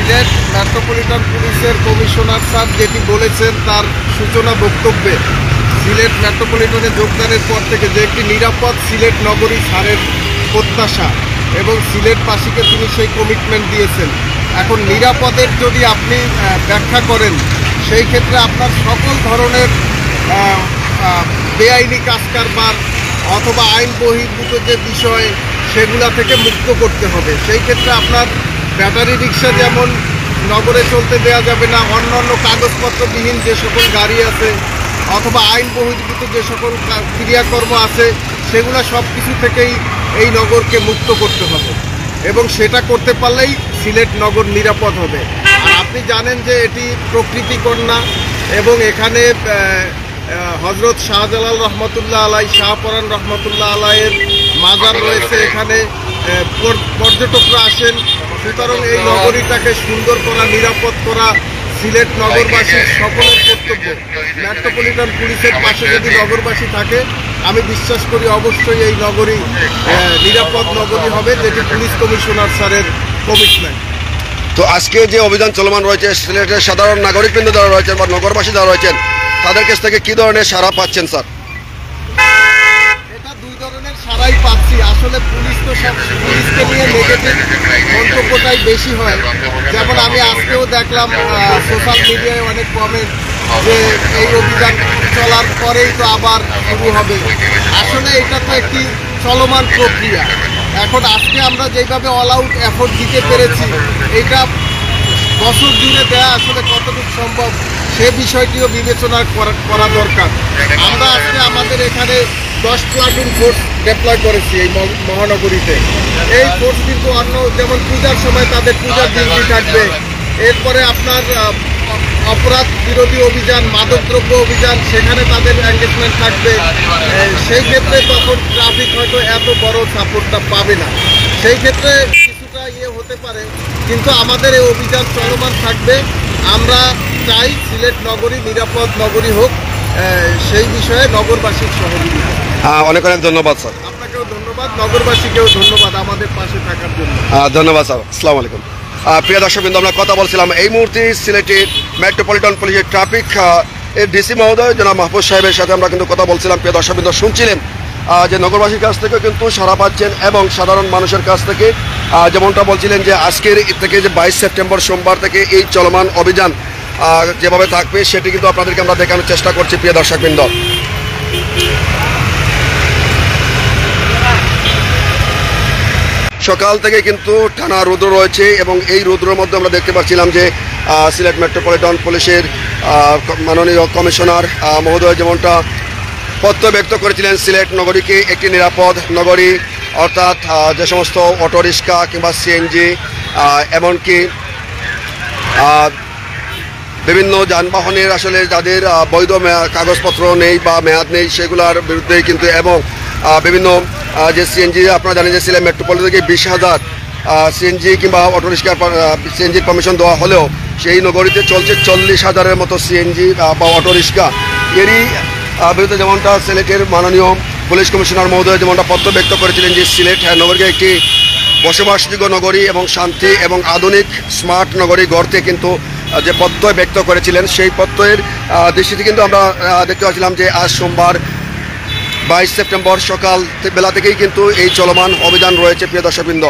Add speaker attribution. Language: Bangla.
Speaker 1: সিলেট মেট্রোপলিটন পুলিশের কমিশনার স্যার যেটি বলেছেন তার সূচনা বক্তব্যে সিলেট মেট্রোপলিটনে যোগদানের পর থেকে যে একটি নিরাপদ সিলেট নগরী স্যারের প্রত্যাশা এবং সিলেটবাসীকে তিনি সেই কমিটমেন্ট দিয়েছেন। এখন নিরাপদের যদি আপনি ব্যাখ্যা করেন সেই ক্ষেত্রে আপনার সকল ধরনের বেআইনি কাজকারবার অথবা আইন বহির্ভূত যে বিষয় সেগুলা থেকে মুক্ত করতে হবে। সেই ক্ষেত্রে আপনার ব্যাটারি রিক্সা যেমন নগরে চলতে দেওয়া যাবে না, অন্যান্য কাগজপত্রবিহীন যে সকল গাড়ি আছে অথবা আইন বহির্ভূত যে সকল ক্রিয়াকর্ম আছে সেগুলো সব কিছু থেকেই এই নগরকে মুক্ত করতে হবে এবং সেটা করতে পারলেই সিলেট নগর নিরাপদ হবে। আর আপনি জানেন যে এটি প্রকৃতি কন্যা এবং এখানে হজরত শাহজালাল রহমতুল্লাহ আলাই, শাহপরান রহমতুল্লাহ আলাইয়ের মাজার রয়েছে, এখানে পর্যটকরা আসেন। সুতরাং এই নগরীটাকে সুন্দর করা, নিরাপদ করা সিলেট নগরবাসীর সকলের কর্তব্য। মেট্রোপলিটন পুলিশের পাশে যদি নগরবাসী থাকে আমি বিশ্বাস করি অবশ্যই এই নগরী নিরাপদ নগরী হবে, যেটি পুলিশ কমিশনার স্যারের কমিটমেন্ট।
Speaker 2: তো আজকে যে অভিযান চলমান রয়েছে সিলেটের সাধারণ নাগরিকবৃন্দ যারা রয়েছেন বা নগরবাসী যারা রয়েছেন তাদের কাছ থেকে কী ধরনের সাড়া পাচ্ছেন স্যার?
Speaker 1: এটা দুই ধরনের সাড়াই পাচ্ছি। আসলে পুলিশ তো সব পুলিশকে নিয়ে নেগেটিভ মন্তব্যটাই বেশি হয়। যেমন আমি আজকেও দেখলাম সোশ্যাল মিডিয়ায় অনেক কমেন্ট যে এই অভিযান চলার পরেই তো আবার শুরু হবে। আসলে এটা তো একটি চলমান প্রক্রিয়া। এখন আজকে আমরা যেভাবে অল আউট এফোর্ট দিতে পেরেছি এটা বছর জুড়ে দেওয়া আসলে কতটুকু সম্ভব সে বিষয়টিও বিবেচনা করা দরকার। আমরা আজকে আমাদের এখানে 10 প্লাটুন ফোর্স ডেপ্লয় করেছি এই মহানগরীতে। এই ফোর্স কিন্তু অন্য যেমন পূজার সময় তাদের পূজার ডিউটি থাকবে, এরপরে আপনার অপরাধ বিরোধী অভিযান, মাদকদ্রব্য অভিযান, সেখানে তাদের এঙ্গেজমেন্ট থাকবে। সেই ক্ষেত্রে তখন ট্রাফিক হয়তো এত বড় সাপোর্টটা পাবে না, সেই ক্ষেত্রে কিছুটা হতে পারে, কিন্তু আমাদের এই অভিযান চলমান থাকবে। আমরা চাই সিলেট নগরী নিরাপদ নগরী হোক, সেই বিষয়ে নগরবাসীর সহযোগিতা।
Speaker 2: অনেক অনেক ধন্যবাদ স্যার।
Speaker 1: আপনাকেও ধন্যবাদ, নগরবাসীকেও ধন্যবাদ আমাদের পাশে থাকার জন্য।
Speaker 2: ধন্যবাদ স্যার। আসসালামু আলাইকুম। প্রিয় দর্শকবৃন্দ, আমরা কথা বলছিলাম এই মুহূর্তে সিলেটের মেট্রোপলিটন পুলিশের ট্রাফিক এর ডিসি মহোদয় জনাব মাহফুজ সাহেবের সাথে আমরা কিন্তু কথা বলছিলাম। প্রিয় দর্শকবৃন্দ, শুনছিলেন যে নগরবাসীর কাছ থেকে কিন্তু সাড়া পাচ্ছেন এবং সাধারণ মানুষের কাছ থেকে যেমনটা বলছিলেন যে আজকের থেকে যে 22 সেপ্টেম্বর সোমবার থেকে এই চলমান অভিযান যেভাবে থাকবে সেটি কিন্তু আপনাদেরকে আমরা দেখানোর চেষ্টা করছি। প্রিয় দর্শকবৃন্দ, সকাল থেকে কিন্তু টানা রৌদ্র রয়েছে এবং এই রৌদ্রের মধ্যে আমরা দেখতে পাচ্ছিলাম যে সিলেট মেট্রোপলিটন পুলিশের মাননীয় কমিশনার মহোদয় যেমনটা প্রত্যয় ব্যক্ত করেছিলেন সিলেট নগরীকে একটি নিরাপদ নগরী, অর্থাৎ যে সমস্ত অটোরিক্সা কিংবা সিএনজি এমনকি বিভিন্ন যানবাহনের আসলে যাদের বৈধ কাগজপত্র নেই বা মেয়াদ নেই সেগুলোর বিরুদ্ধে কিন্তু এবং বিভিন্ন যে সিএনজি আপনারা জানেন যে সিলেট মেট্রোপলিটন থেকে 20,000 সিএনজি কিংবা অটোরিক্সার সিএনজির পারমিশন দেওয়া হলেও সেই নগরীতে চলছে 40,000-এর মতো সিএনজি বা অটোরিক্সা। এরই বিরুদ্ধে যেমনটা সিলেটের মাননীয় পুলিশ কমিশনার মহোদয় যেমনটা প্রত্যয় ব্যক্ত করেছিলেন যে সিলেট নগরীকে একটি বসবাসযোগ্য নগরী এবং শান্তি এবং আধুনিক স্মার্ট নগরী গড়তে কিন্তু যে প্রত্যয় ব্যক্ত করেছিলেন সেই প্রত্যয়ের দৃষ্টিতে কিন্তু আমরা দেখতে পাচ্ছিলাম যে আজ সোমবার 22 সেপ্টেম্বর সকাল বেলা থেকেই কিন্তু এই চলমান অভিযান রয়েছে। প্রিয় দর্শকবৃন্দ,